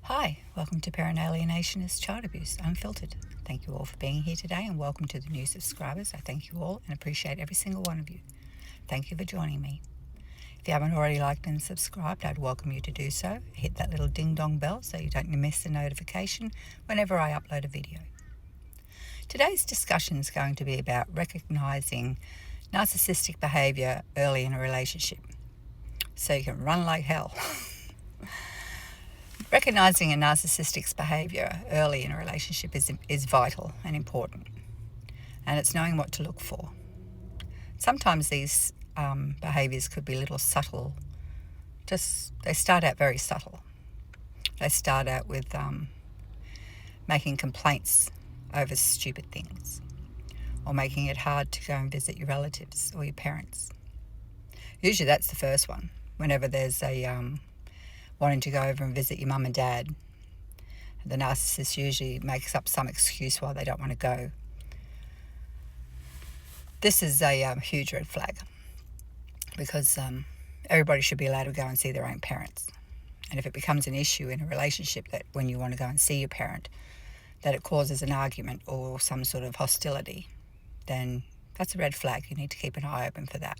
Hi, welcome to Parent Alienation is Child Abuse Unfiltered. Thank you all for being here today and welcome to the new subscribers. I thank you all and appreciate every single one of you. Thank you for joining me. If you haven't already liked and subscribed, I'd welcome you to do so. Hit that little ding-dong bell so you don't miss a notification whenever I upload a video. Today's discussion is going to be about recognizing narcissistic behaviour early in a relationship so you can run like hell. Recognizing a narcissistic's behaviour early in a relationship is vital and important, and it's knowing what to look for. Sometimes these behaviours could be a little subtle. They start out very subtle. They start out with making complaints over stupid things, or making it hard to go and visit your relatives or your parents. Usually that's the first one. Whenever there's a wanting to go over and visit your mum and dad, the narcissist usually makes up some excuse why they don't want to go. This is a huge red flag, because everybody should be allowed to go and see their own parents. And if it becomes an issue in a relationship that when you want to go and see your parent, that it causes an argument or some sort of hostility, then that's a red flag. You need to keep an eye open for that.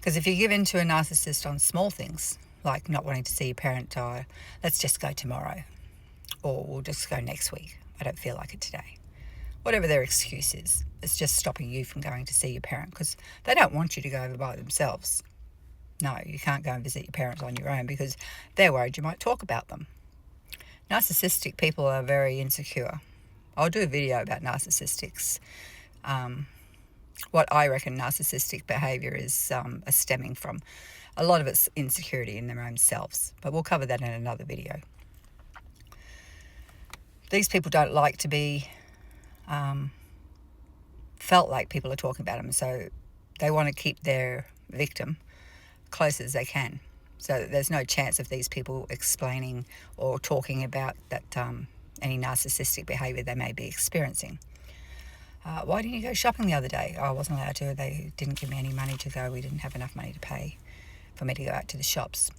Because if you give in to a narcissist on small things, like not wanting to see your parent, or let's just go tomorrow, or we'll just go next week, I don't feel like it today. Whatever their excuse is, it's just stopping you from going to see your parent, because they don't want you to go over by themselves. No, you can't go and visit your parents on your own because they're worried you might talk about them. Narcissistic people are very insecure. I'll do a video about narcissistics. What I reckon narcissistic behaviour is stemming from. A lot of it's insecurity in their own selves, but we'll cover that in another video. These people don't like to be felt like people are talking about them, so they want to keep their victim close as they can, so that there's no chance of these people explaining or talking about that any narcissistic behaviour they may be experiencing. Why didn't you go shopping the other day? I wasn't allowed to. They didn't give me any money to go. We didn't have enough money to pay for me to go out to the shops.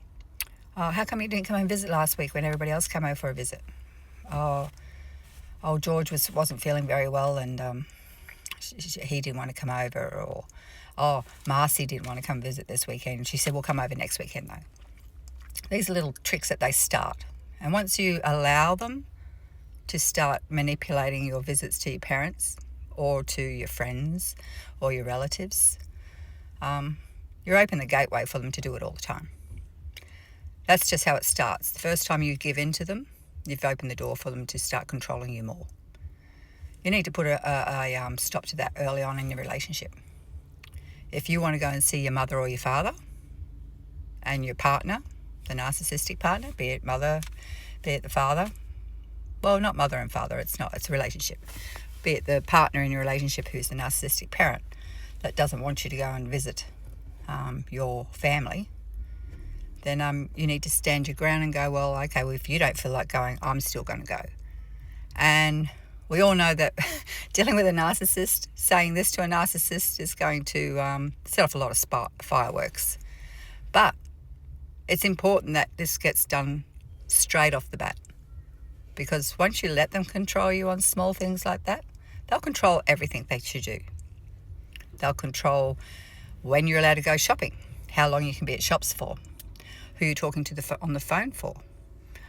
How come you didn't come and visit last week when everybody else came over for a visit? George wasn't feeling very well, and he didn't want to come over. Or Marcy didn't want to come visit this weekend. She said, we'll come over next weekend though. These are little tricks that they start. And once you allow them to start manipulating your visits to your parents or to your friends or your relatives, you're opening the gateway for them to do it all the time. That's just how it starts. The first time you give in to them, you've opened the door for them to start controlling you more. You need to put a stop to that early on in your relationship. If you want to go and see your mother or your father, and your partner, the narcissistic partner, be it mother, be it the father, well, not mother and father, it's a relationship. Be it the partner in your relationship who's the narcissistic parent that doesn't want you to go and visit your family, then you need to stand your ground and go, well, okay, well, if you don't feel like going, I'm still going to go. And we all know that dealing with a narcissist, saying this to a narcissist is going to set off a lot of fireworks. But it's important that this gets done straight off the bat, because once you let them control you on small things like that, they'll control everything that you do. They'll control when you're allowed to go shopping, how long you can be at shops for, who you're talking to on the phone for.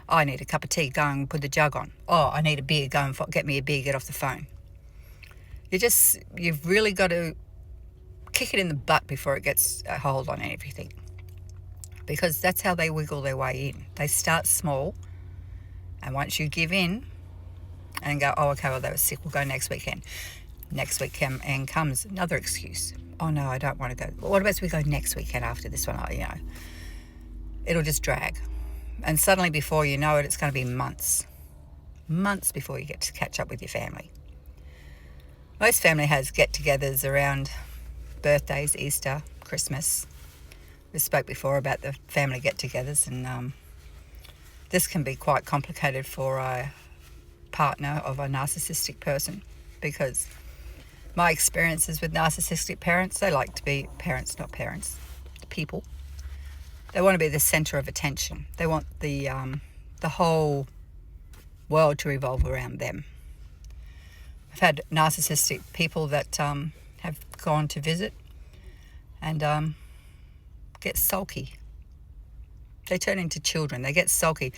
Oh, I need a cup of tea, go and put the jug on. Oh, I need a beer, go and get me a beer, get off the phone. You've really got to kick it in the butt before it gets a hold on everything, because that's how they wiggle their way in. They start small, and once you give in and go, oh, okay, well, they were sick, we'll go next weekend. Next weekend and comes another excuse. Oh, no, I don't want to go. Well, what about if we go next weekend after this one? It'll just drag. And suddenly, before you know it, it's going to be months before you get to catch up with your family. Most family has get-togethers around birthdays, Easter, Christmas. We spoke before about the family get-togethers, and this can be quite complicated for a partner of a narcissistic person, because my experiences with narcissistic parents, they like to be parents, not parents, people. They want to be the centre of attention. They want the the whole world to revolve around them. I've had narcissistic people that have gone to visit and get sulky. They turn into children. They get sulky.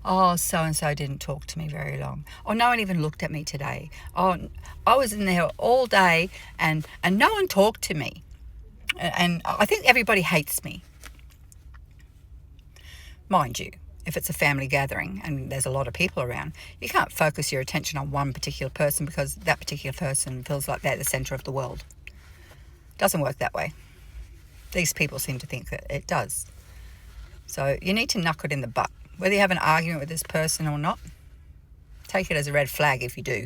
Oh, so-and-so didn't talk to me very long. Oh, no one even looked at me today. Oh, I was in there all day and no one talked to me. And I think everybody hates me. Mind you, if it's a family gathering and there's a lot of people around, you can't focus your attention on one particular person because that particular person feels like they're the centre of the world. Doesn't work that way. These people seem to think that it does. So you need to knock it in the butt. Whether you have an argument with this person or not, take it as a red flag if you do.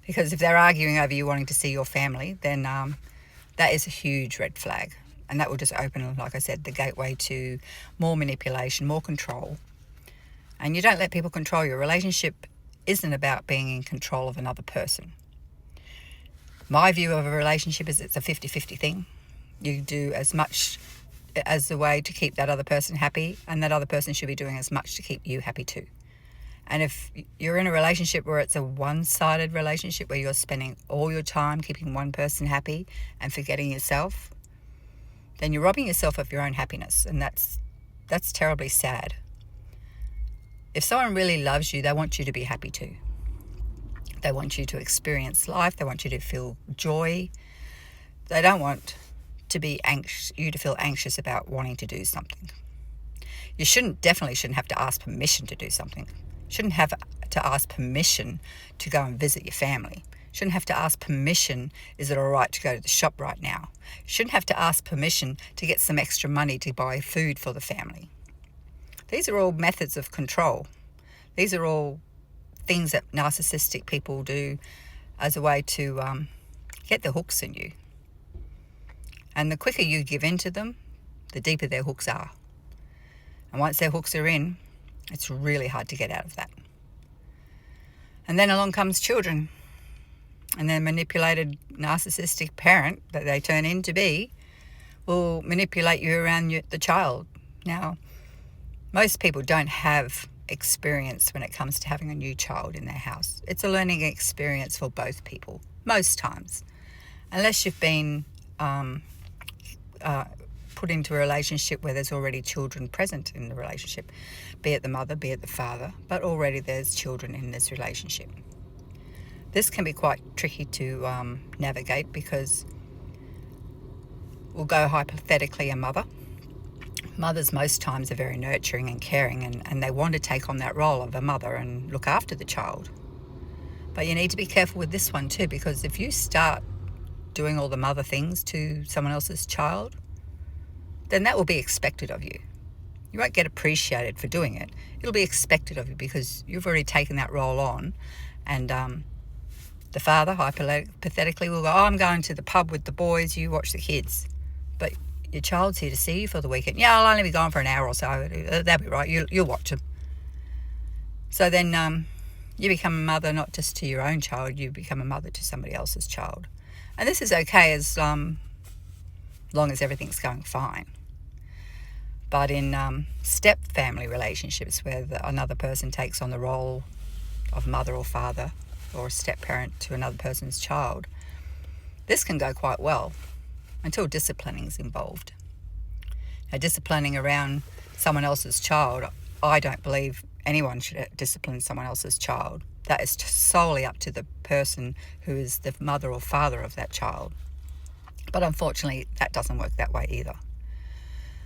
Because if they're arguing over you wanting to see your family, then that is a huge red flag. And that will just open, like I said, the gateway to more manipulation, more control. And you don't let people control you. A relationship isn't about being in control of another person. My view of a relationship is it's a 50-50 thing. You do as much as a way to keep that other person happy, and that other person should be doing as much to keep you happy too. And if you're in a relationship where it's a one-sided relationship, where you're spending all your time keeping one person happy and forgetting yourself, then you're robbing yourself of your own happiness, and that's terribly sad. If someone really loves you, they want you to be happy too. They want you to experience life. They want you to feel joy. They don't want you to feel anxious about wanting to do something. You definitely shouldn't have to ask permission to do something. Shouldn't have to ask permission to go and visit your family. Shouldn't have to ask permission, is it all right to go to the shop right now? Shouldn't have to ask permission to get some extra money to buy food for the family. These are all methods of control. These are all things that narcissistic people do as a way to get the hooks in you. And the quicker you give in to them, the deeper their hooks are. And once their hooks are in, it's really hard to get out of that. And then along comes children. And their manipulated narcissistic parent that they turn in to be will manipulate you around the child. Now, most people don't have experience when it comes to having a new child in their house. It's a learning experience for both people, most times. Unless you've been put into a relationship where there's already children present in the relationship, be it the mother, be it the father, but already there's children in this relationship. This can be quite tricky to navigate because we'll go hypothetically a mother. Mothers most times are very nurturing and caring, and they want to take on that role of a mother and look after the child. But you need to be careful with this one too, because if you start doing all the mother things to someone else's child, then that will be expected of you. You won't get appreciated for doing it. It'll be expected of you because you've already taken that role on. And the father, hypothetically, will go, oh, I'm going to the pub with the boys, you watch the kids. But your child's here to see you for the weekend. Yeah, I'll only be gone for an hour or so. That'll be right. You'll watch them. So then you become a mother not just to your own child, you become a mother to somebody else's child. And this is okay as long as everything's going fine. But in step family relationships where another person takes on the role of mother or father or a step parent to another person's child, this can go quite well until disciplining is involved. Now, disciplining around someone else's child, I don't believe anyone should discipline someone else's child. That is solely up to the person who is the mother or father of that child. But unfortunately, that doesn't work that way either.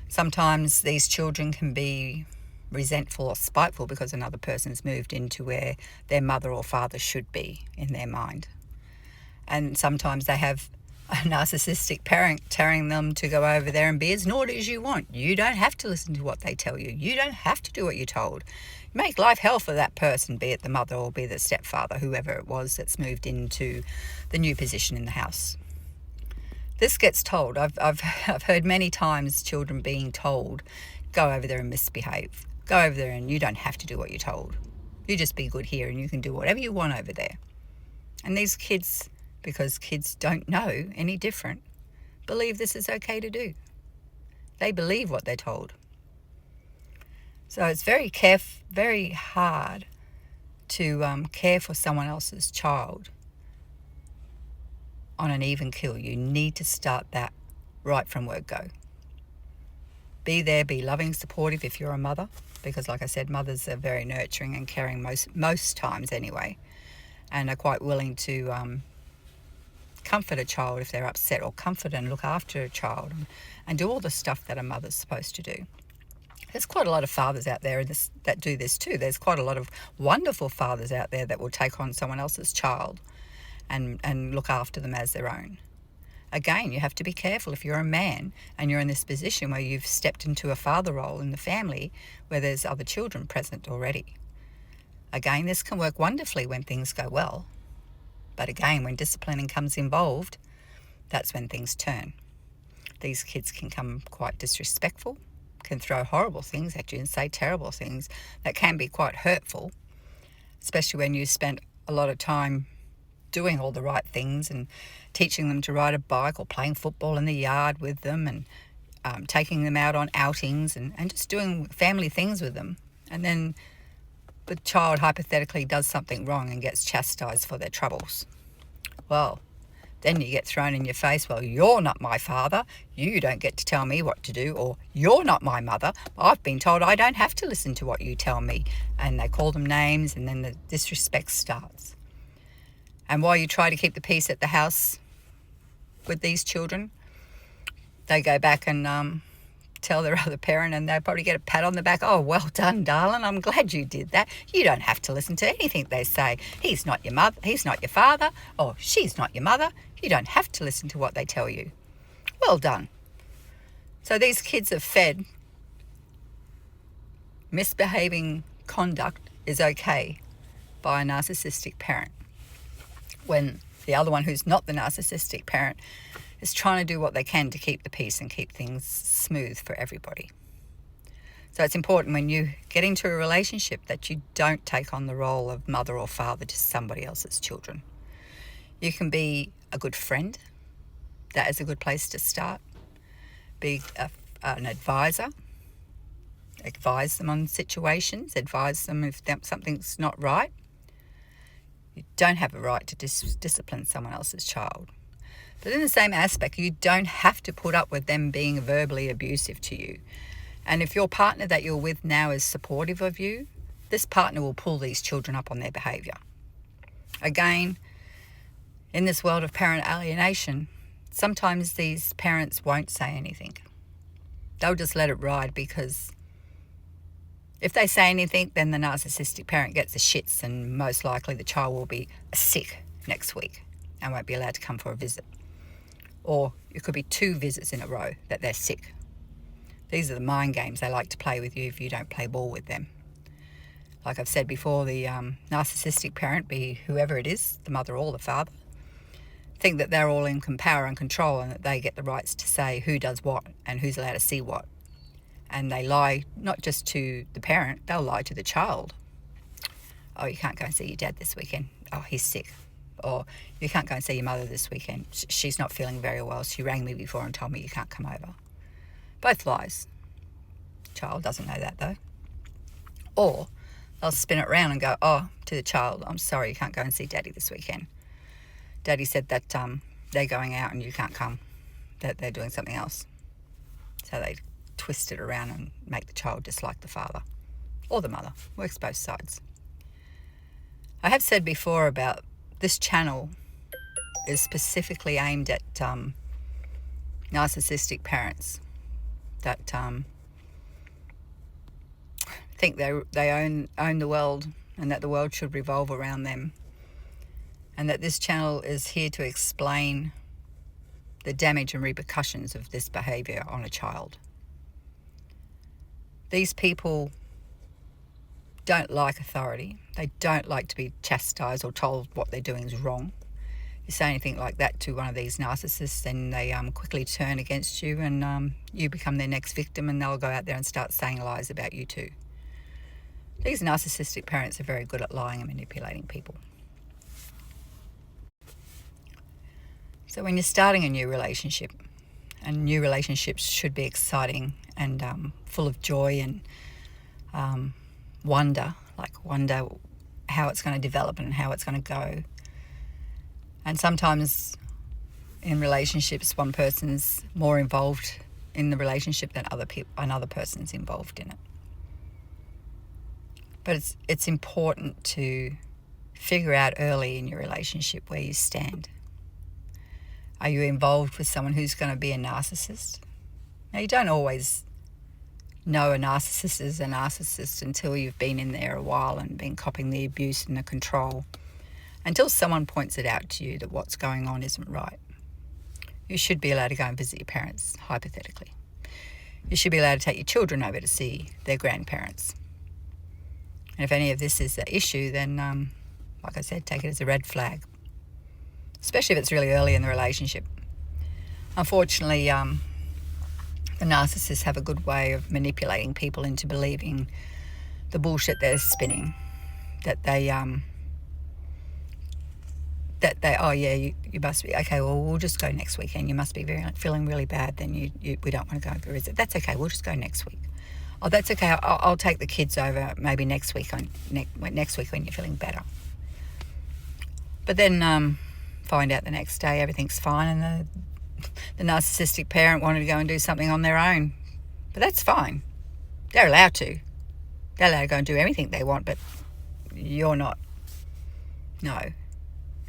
Sometimes these children can be resentful or spiteful because another person's moved into where their mother or father should be in their mind. And sometimes they have a narcissistic parent telling them to go over there and be as naughty as you want. You don't have to listen to what they tell you. You don't have to do what you're told. Make life hell for that person, be it the mother or be the stepfather, whoever it was that's moved into the new position in the house. This gets told. I've heard many times children being told, go over there and misbehave. Go over there and you don't have to do what you're told. You just be good here and you can do whatever you want over there. And these kids, because kids don't know any different, believe this is okay to do. They believe what they're told. So it's very hard to care for someone else's child on an even keel. You need to start that right from word go. Be there, be loving, supportive if you're a mother, because like I said, mothers are very nurturing and caring most times anyway, and are quite willing to comfort a child if they're upset, or comfort and look after a child, and do all the stuff that a mother's supposed to do. There's quite a lot of fathers out there that do this too. There's quite a lot of wonderful fathers out there that will take on someone else's child and look after them as their own. Again, you have to be careful if you're a man and you're in this position where you've stepped into a father role in the family where there's other children present already. Again, this can work wonderfully when things go well. But again, when disciplining comes involved, that's when things turn. These kids can come quite disrespectful, can throw horrible things at you and say terrible things that can be quite hurtful, especially when you spent a lot of time doing all the right things and teaching them to ride a bike or playing football in the yard with them, and taking them out on outings and just doing family things with them. And then the child hypothetically does something wrong and gets chastised for their troubles. Well, then you get thrown in your face, well, you're not my father, you don't get to tell me what to do, or you're not my mother, I've been told I don't have to listen to what you tell me. And they call them names, and then the disrespect starts. And while you try to keep the peace at the house with these children, they go back and tell their other parent, and they probably get a pat on the back. Oh, well done, darling. I'm glad you did that. You don't have to listen to anything they say. He's not your mother. He's not your father. Or she's not your mother. You don't have to listen to what they tell you. Well done. So these kids are fed misbehaving conduct is okay by a narcissistic parent, when the other one, who's not the narcissistic parent, is trying to do what they can to keep the peace and keep things smooth for everybody. So it's important when you get into a relationship that you don't take on the role of mother or father to somebody else's children. You can be a good friend. That is a good place to start. Be an advisor. Advise them on situations. Advise them if something's not right. You don't have a right to discipline someone else's child. But in the same aspect, you don't have to put up with them being verbally abusive to you. And if your partner that you're with now is supportive of you, this partner will pull these children up on their behaviour. Again, in this world of parent alienation, sometimes these parents won't say anything. They'll just let it ride, because if they say anything, then the narcissistic parent gets the shits, and most likely the child will be sick next week and won't be allowed to come for a visit. Or it could be 2 visits in a row that they're sick. These are the mind games they like to play with you if you don't play ball with them. Like I've said before, the narcissistic parent, be whoever it is, the mother or the father, think that they're all in power and control, and that they get the rights to say who does what and who's allowed to see what. And they lie not just to the parent, they'll lie to the child. Oh, you can't go and see your dad this weekend. Oh, he's sick. Or you can't go and see your mother this weekend. She's not feeling very well. She rang me before and told me you can't come over. Both lies. Child doesn't know that though. Or they'll spin it around and go, oh, to the child, I'm sorry, you can't go and see Daddy this weekend. Daddy said that they're going out and you can't come, that they're doing something else. So they twist it around and make the child dislike the father or the mother. Works both sides. I have said before about this channel is specifically aimed at narcissistic parents that think they own the world, and that the world should revolve around them, and that this channel is here to explain the damage and repercussions of this behaviour on a child. These people don't like authority. They don't like to be chastised or told what they're doing is wrong. You say anything like that to one of these narcissists, then they quickly turn against you, and you become their next victim, and they'll go out there and start saying lies about you too. These narcissistic parents are very good at lying and manipulating people. So when you're starting a new relationship, and new relationships should be exciting and full of joy and wonder how it's going to develop and how it's going to go. And sometimes in relationships, one person's more involved in the relationship than another person's involved in it. But it's important to figure out early in your relationship where you stand. Are you involved with someone who's going to be a narcissist? Now, you don't always know a narcissist is a narcissist until you've been in there a while and been copying the abuse and the control. Until someone points it out to you that what's going on isn't right. You should be allowed to go and visit your parents, hypothetically. You should be allowed to take your children over to see their grandparents. And if any of this is the issue, then, like I said, take it as a red flag. Especially if it's really early in the relationship. Unfortunately, the narcissists have a good way of manipulating people into believing the bullshit they're spinning. You must be, okay, well, we'll just go next weekend. You must be feeling really bad, then we don't want to go visit. That's okay, we'll just go next week. Oh, that's okay, I'll take the kids over maybe next week when you're feeling better. But then find out the next day everything's fine and the narcissistic parent wanted to go and do something on their own. But that's fine. They're allowed to. They're allowed to go and do anything they want, but you're not. No.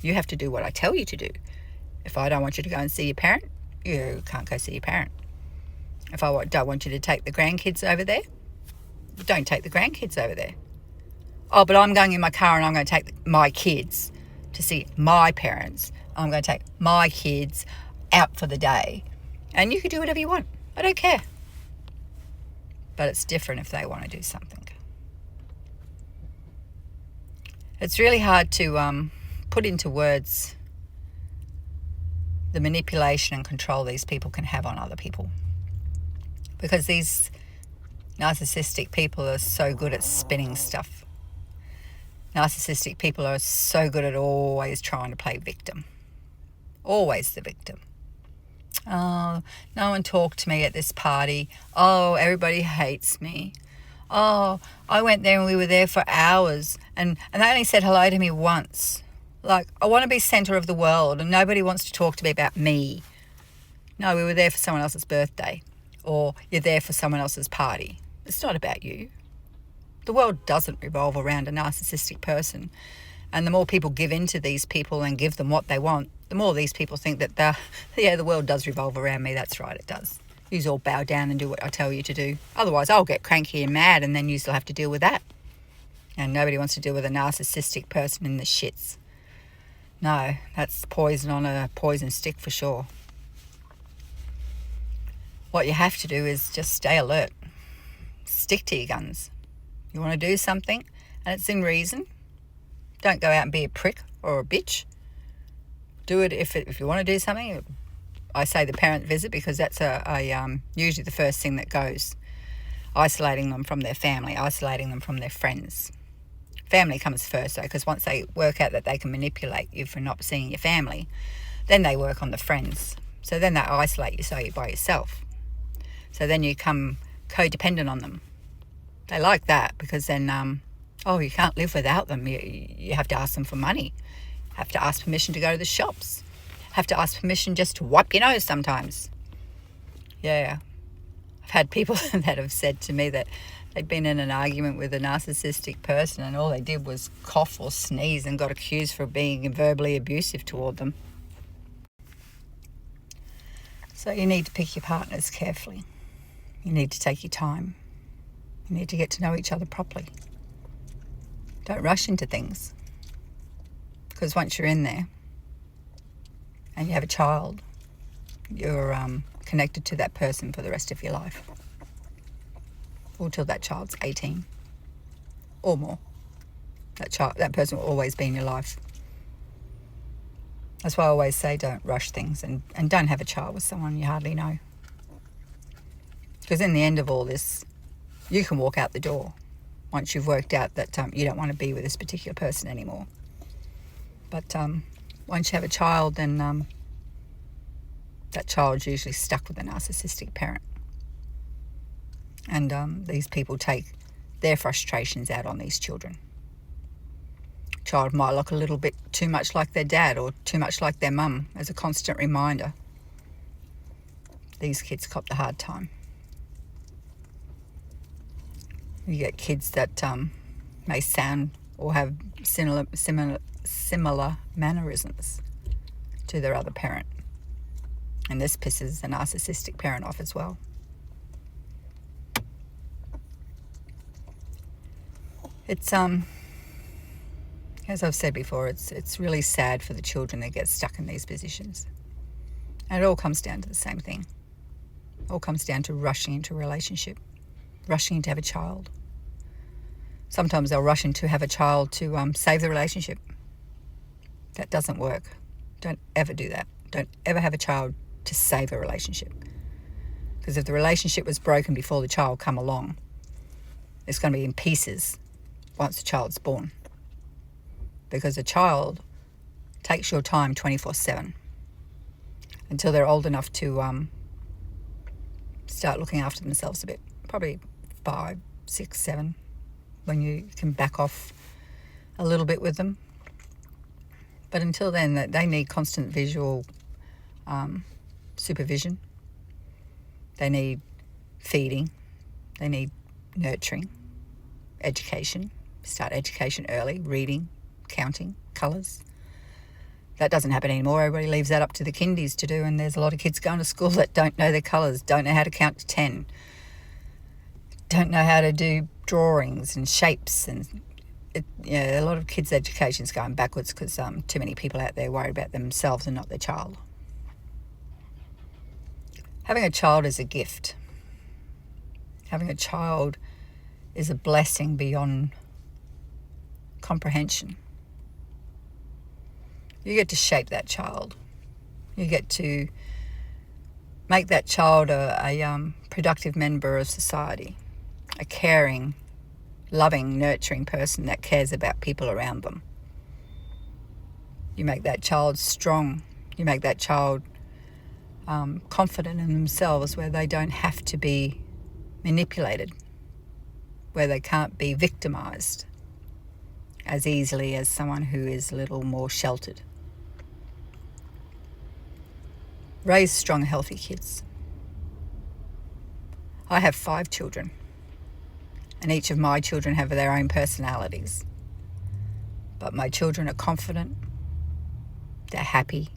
You have to do what I tell you to do. If I don't want you to go and see your parent, you can't go see your parent. If I don't want you to take the grandkids over there, don't take the grandkids over there. Oh, but I'm going in my car and I'm going to take my kids to see my parents. I'm going to take my kids out for the day. And you can do whatever you want. I don't care. But it's different if they want to do something. It's really hard to put into words the manipulation and control these people can have on other people. Because these narcissistic people are so good at spinning stuff. Narcissistic people are so good at always trying to play victim. Always the victim. Oh, no one talked to me at this party. Oh, everybody hates me. Oh, I went there and we were there for hours and they only said hello to me once. Like, I want to be centre of the world and nobody wants to talk to me about me. No, we were there for someone else's birthday. Or you're there for someone else's party. It's not about you. The world doesn't revolve around a narcissistic person. And the more people give in to these people and give them what they want, the more these people think that the world does revolve around me. That's right, it does. You all bow down and do what I tell you to do. Otherwise, I'll get cranky and mad and then you still have to deal with that. And nobody wants to deal with a narcissistic person in the shits. No, that's poison on a poison stick for sure. What you have to do is just stay alert. Stick to your guns. You want to do something and it's in reason. Don't go out and be a prick or a bitch. Do it if you want to do something. I say the parent visit because that's usually the first thing that goes. Isolating them from their family, isolating them from their friends. Family comes first though, because once they work out that they can manipulate you for not seeing your family, then they work on the friends. So then they isolate you so you're by yourself. So then you become codependent on them. They like that because then, you can't live without them. You have to ask them for money. Have to ask permission to go to the shops. Have to ask permission just to wipe your nose sometimes. Yeah. I've had people that have said to me that they'd been in an argument with a narcissistic person and all they did was cough or sneeze and got accused for being verbally abusive toward them. So you need to pick your partners carefully. You need to take your time. You need to get to know each other properly. Don't rush into things. Because once you're in there and you have a child, you're connected to that person for the rest of your life. Or till that child's 18 or more. That person will always be in your life. That's why I always say don't rush things and don't have a child with someone you hardly know. Because in the end of all this, you can walk out the door once you've worked out that you don't want to be with this particular person anymore. But once you have a child, then that child's usually stuck with a narcissistic parent. And these people take their frustrations out on these children. Child might look a little bit too much like their dad or too much like their mum as a constant reminder. These kids cop the hard time. You get kids that may sound or have similar mannerisms to their other parent. And this pisses the narcissistic parent off as well. It's as I've said before, it's really sad for the children that get stuck in these positions. And it all comes down to the same thing. It all comes down to rushing into a relationship, rushing in to have a child. Sometimes they'll rush in to have a child to save the relationship. That doesn't work. Don't ever do that. Don't ever have a child to save a relationship. Because if the relationship was broken before the child come along, it's going to be in pieces once the child's born. Because a child takes your time 24/7 until they're old enough to start looking after themselves a bit. Probably 5, 6, 7, when you can back off a little bit with them. But until then, they need constant visual supervision. They need feeding. They need nurturing, education. Start education early, reading, counting, colours. That doesn't happen anymore. Everybody leaves that up to the kindies to do, and there's a lot of kids going to school that don't know their colours, don't know how to count to 10, don't know how to do drawings and shapes, and a lot of kids' education's going backwards because too many people out there worry about themselves and not their child. Having a child is a gift. Having a child is a blessing beyond comprehension. You get to shape that child. You get to make that child a productive member of society, a caring, loving, nurturing person that cares about people around them. You make that child strong. You make that child confident in themselves, where they don't have to be manipulated, where they can't be victimized as easily as someone who is a little more sheltered. Raise strong, healthy kids. I have 5 children, and each of my children have their own personalities. But my children are confident, they're happy,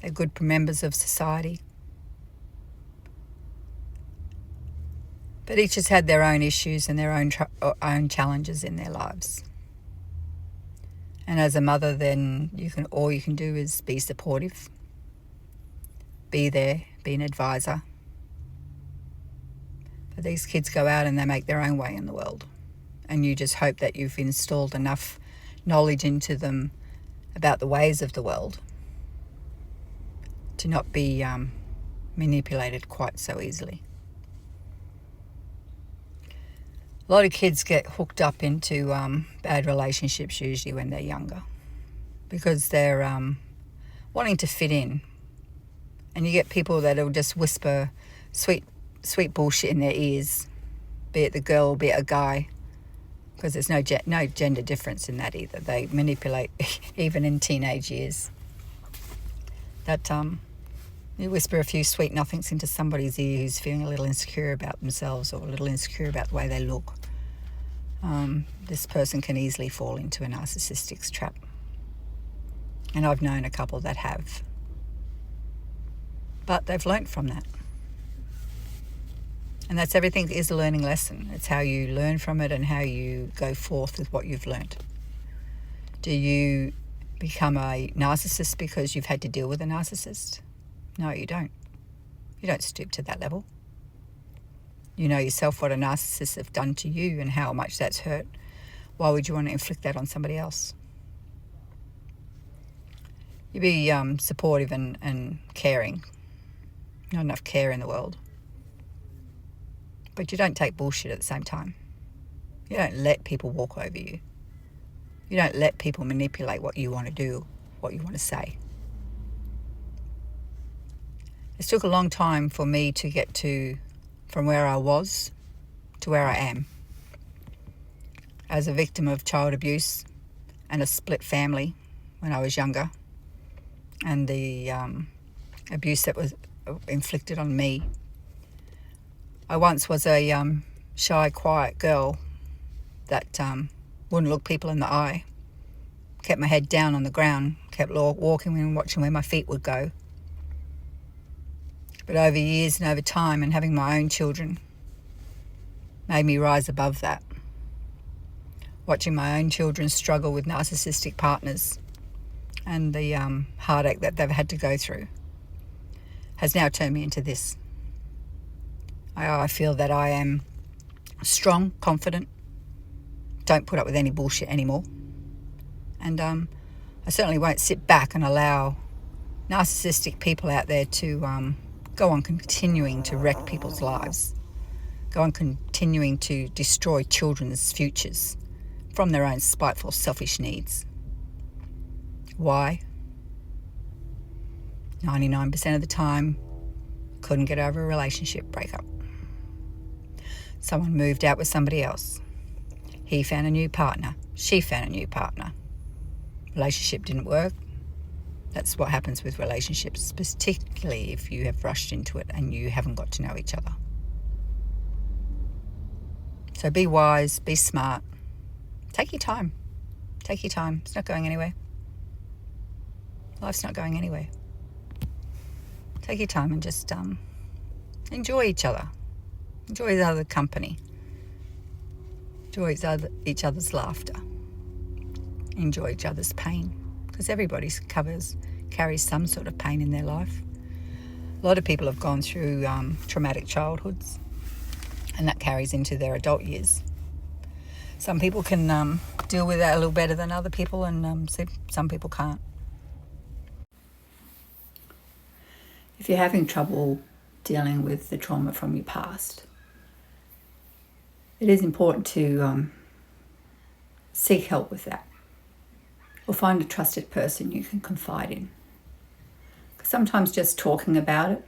they're good members of society. But each has had their own issues and their own challenges in their lives. And as a mother, then all you can do is be supportive, be there, be an advisor. But these kids go out and they make their own way in the world. And you just hope that you've installed enough knowledge into them about the ways of the world to not be manipulated quite so easily. A lot of kids get hooked up into bad relationships usually when they're younger, because they're wanting to fit in. And you get people that'll just whisper sweet bullshit in their ears, be it the girl or be it a guy, because there's no gender difference in that either. They manipulate even in teenage years. That you whisper a few sweet nothings into somebody's ear who's feeling a little insecure about themselves or a little insecure about the way they look. This person can easily fall into a narcissistic's trap. And I've known a couple that have. But they've learnt from that. And that's everything is a learning lesson. It's how you learn from it and how you go forth with what you've learnt. Do you become a narcissist because you've had to deal with a narcissist? No, you don't. You don't stoop to that level. You know yourself what a narcissist have done to you and how much that's hurt. Why would you want to inflict that on somebody else? You be supportive and caring. Not enough care in the world. But you don't take bullshit at the same time. You don't let people walk over you. You don't let people manipulate what you want to do, what you want to say. It took a long time for me to get from where I was to where I am. As a victim of child abuse and a split family when I was younger, and the abuse that was inflicted on me. I once was a shy, quiet girl that wouldn't look people in the eye, kept my head down on the ground, kept walking and watching where my feet would go. But over years and over time, and having my own children made me rise above that. Watching my own children struggle with narcissistic partners and the heartache that they've had to go through has now turned me into this. I feel that I am strong, confident, don't put up with any bullshit anymore. And I certainly won't sit back and allow narcissistic people out there to go on continuing to wreck people's lives, go on continuing to destroy children's futures from their own spiteful, selfish needs. Why? 99% of the time, couldn't get over a relationship breakup. Someone moved out with somebody else. He found a new partner. She found a new partner. Relationship didn't work. That's what happens with relationships, particularly if you have rushed into it and you haven't got to know each other. So be wise, be smart. Take your time. Take your time. It's not going anywhere. Life's not going anywhere. Take your time and just enjoy each other. Enjoy each other's company. Enjoy each other's laughter. Enjoy each other's pain. Because everybody carries some sort of pain in their life. A lot of people have gone through traumatic childhoods, and that carries into their adult years. Some people can deal with that a little better than other people, and some people can't. If you're having trouble dealing with the trauma from your past, it is important to seek help with that, or find a trusted person you can confide in. Because sometimes just talking about it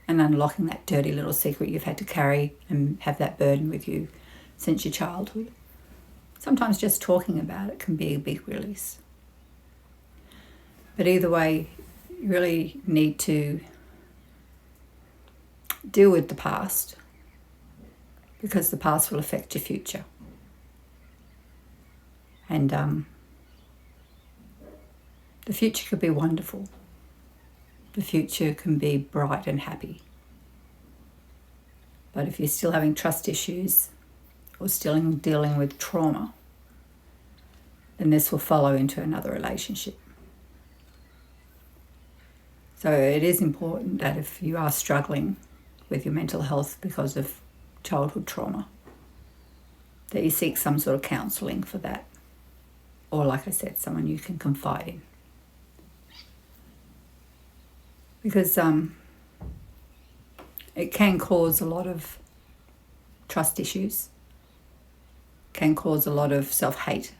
and unlocking that dirty little secret you've had to carry and have that burden with you since your childhood, sometimes just talking about it can be a big release. But either way, you really need to deal with the past, because the past will affect your future. And the future could be wonderful. The future can be bright and happy. But if you're still having trust issues or still dealing with trauma, then this will follow into another relationship. So it is important that if you are struggling with your mental health because of childhood trauma, that you seek some sort of counselling for that. Or, like I said, someone you can confide in. Because it can cause a lot of trust issues, can cause a lot of self-hate,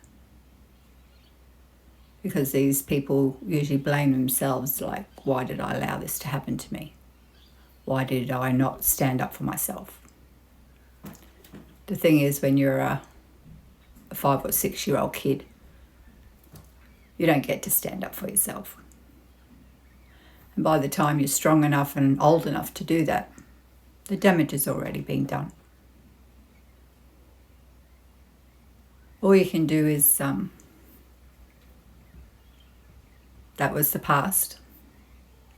because these people usually blame themselves, like, why did I allow this to happen to me? Why did I not stand up for myself? The thing is, when you're a 5 or 6 year old kid, you don't get to stand up for yourself. And by the time you're strong enough and old enough to do that, the damage has already been done. All you can do is, that was the past.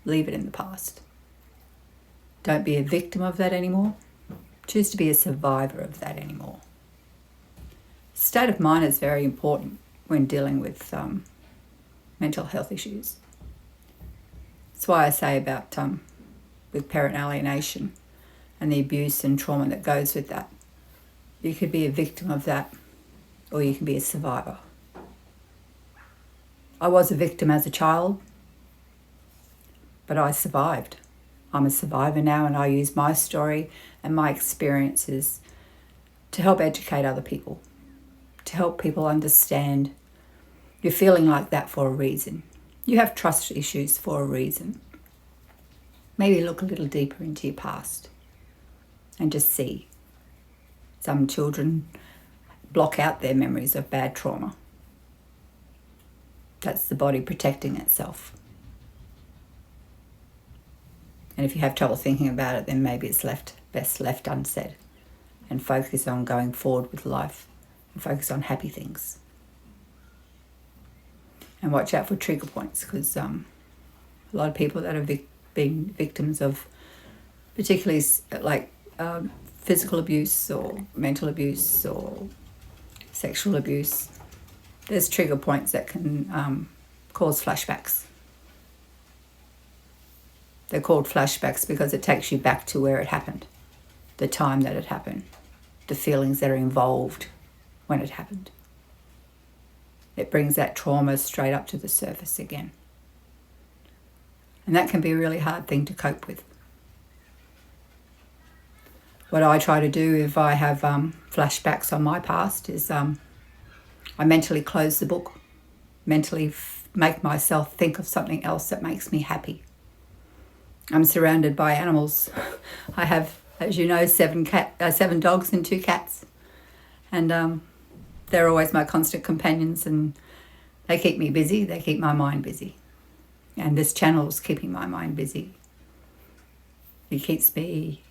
Leave it in the past. Don't be a victim of that anymore. Choose to be a survivor of that anymore. State of mind is very important when dealing with mental health issues. That's why I say about with parent alienation and the abuse and trauma that goes with that. You could be a victim of that, or you can be a survivor. I was a victim as a child, but I survived. I'm a survivor now, and I use my story and my experiences to help educate other people, to help people understand you're feeling like that for a reason. You have trust issues for a reason. Maybe look a little deeper into your past and just see. Some children block out their memories of bad trauma. That's the body protecting itself. And if you have trouble thinking about it, then maybe it's best left unsaid, and focus on going forward with life and focus on happy things. And watch out for trigger points, because a lot of people that have been victims of particularly physical abuse or mental abuse or sexual abuse, there's trigger points that can cause flashbacks. They're called flashbacks because it takes you back to where it happened, the time that it happened, the feelings that are involved when it happened. It brings that trauma straight up to the surface again. And that can be a really hard thing to cope with. What I try to do if I have flashbacks on my past is I mentally close the book, mentally make myself think of something else that makes me happy. I'm surrounded by animals. I have, as you know, 7 dogs and 2 cats. And they're always my constant companions, and they keep me busy. They keep my mind busy. And this channel's keeping my mind busy. It keeps me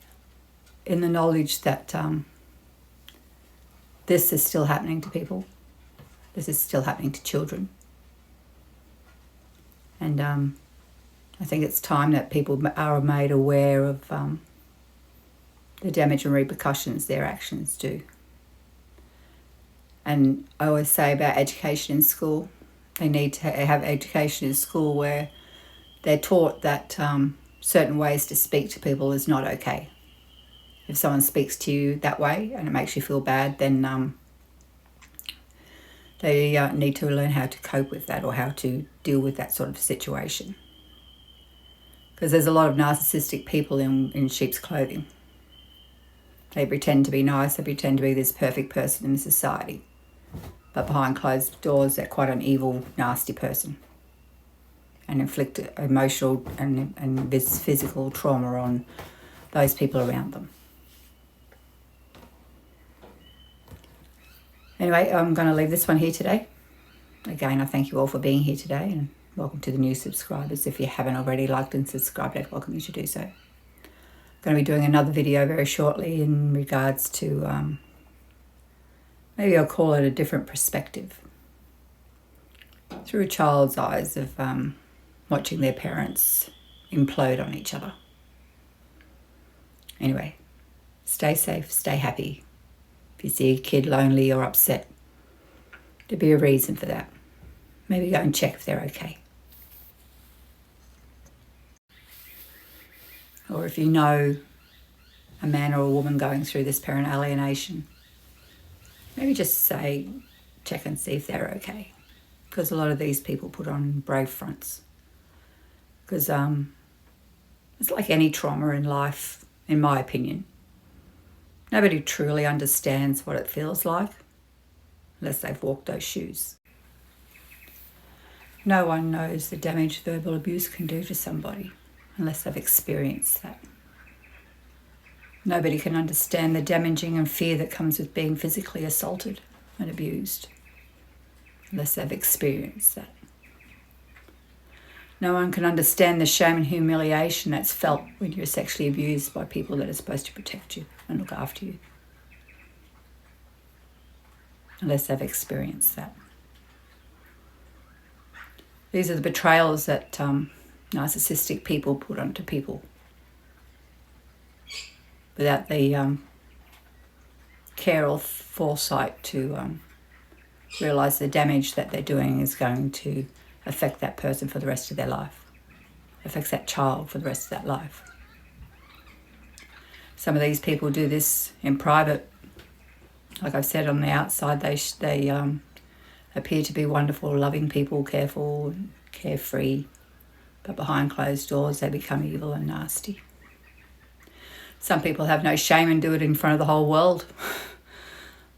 in the knowledge that this is still happening to people. This is still happening to children. And I think it's time that people are made aware of the damage and repercussions their actions do. And I always say about education in school, they need to have education in school where they're taught that certain ways to speak to people is not okay. If someone speaks to you that way and it makes you feel bad, then they need to learn how to cope with that or how to deal with that sort of situation. Because there's a lot of narcissistic people in sheep's clothing. They pretend to be nice, they pretend to be this perfect person in society. But behind closed doors, they're quite an evil, nasty person. And inflict emotional and physical trauma on those people around them. Anyway, I'm going to leave this one here today. Again, I thank you all for being here today, and welcome to the new subscribers. If you haven't already liked and subscribed, I'd welcome you to do so. I'm going to be doing another video very shortly in regards to, maybe I'll call it a different perspective. Through a child's eyes of watching their parents implode on each other. Anyway, stay safe, stay happy. If you see a kid lonely or upset, there'd be a reason for that. Maybe go and check if they're okay. Or if you know a man or a woman going through this parent alienation, maybe just check and see if they're okay. Because a lot of these people put on brave fronts. Because it's like any trauma in life, in my opinion. Nobody truly understands what it feels like unless they've walked those shoes. No one knows the damage verbal abuse can do to somebody unless they've experienced that. Nobody can understand the damaging and fear that comes with being physically assaulted and abused unless they've experienced that. No one can understand the shame and humiliation that's felt when you're sexually abused by people that are supposed to protect you and look after you unless they've experienced that. These are the betrayals that narcissistic people put onto people without the care or foresight to realise the damage that they're doing is going to affect that person for the rest of their life, affects that child for the rest of that life. Some of these people do this in private. Like I've said, on the outside, they appear to be wonderful, loving people, careful, carefree, but behind closed doors, they become evil and nasty. Some people have no shame and do it in front of the whole world.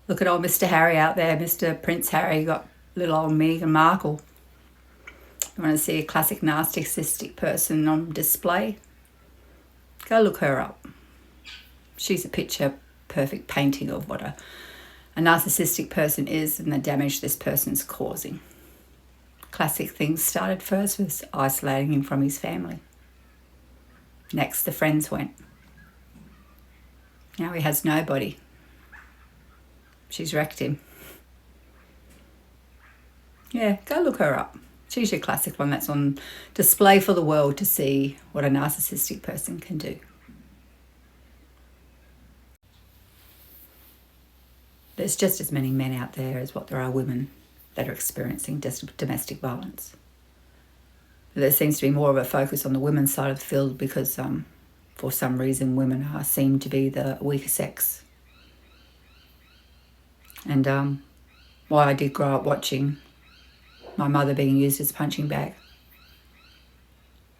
Look at old Mr. Harry out there, Mr. Prince Harry, got little old Meghan Markle. You want to see a classic narcissistic person on display? Go look her up. She's a picture perfect painting of what a narcissistic person is and the damage this person's causing. Classic things started first with isolating him from his family. Next, the friends went. Now he has nobody. She's wrecked him. Yeah, go look her up. She's your classic one that's on display for the world to see what a narcissistic person can do. There's just as many men out there as what there are women that are experiencing domestic violence. There seems to be more of a focus on the women's side of the field because for some reason women are seen to be the weaker sex. And while I did grow up watching my mother being used as a punching bag,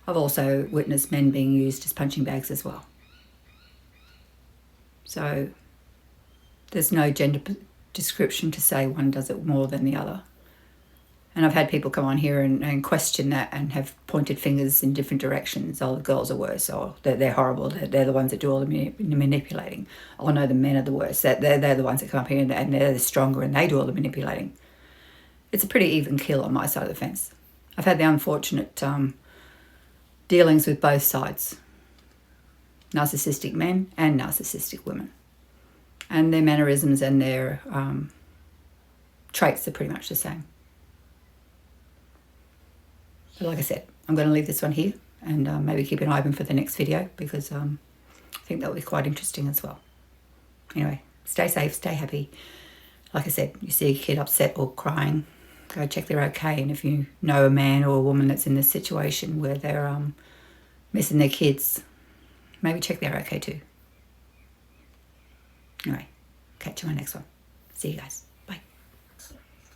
I've also witnessed men being used as punching bags as well. So there's no gender description to say one does it more than the other. And I've had people come on here and question that and have pointed fingers in different directions. Oh, the girls are worse. Oh, they're horrible. They're the ones that do all the manipulating. Oh, no, the men are the worst. They're the ones that come up here and they're the stronger and they do all the manipulating. It's a pretty even kill on my side of the fence. I've had the unfortunate dealings with both sides. Narcissistic men and narcissistic women. And their mannerisms and their traits are pretty much the same. But like I said, I'm going to leave this one here and maybe keep an eye open for the next video because I think that will be quite interesting as well. Anyway, stay safe, stay happy. Like I said, you see a kid upset or crying, go check they're okay. And if you know a man or a woman that's in this situation where they're missing their kids, maybe check they're okay too. Anyway, catch you on the next one. See you guys.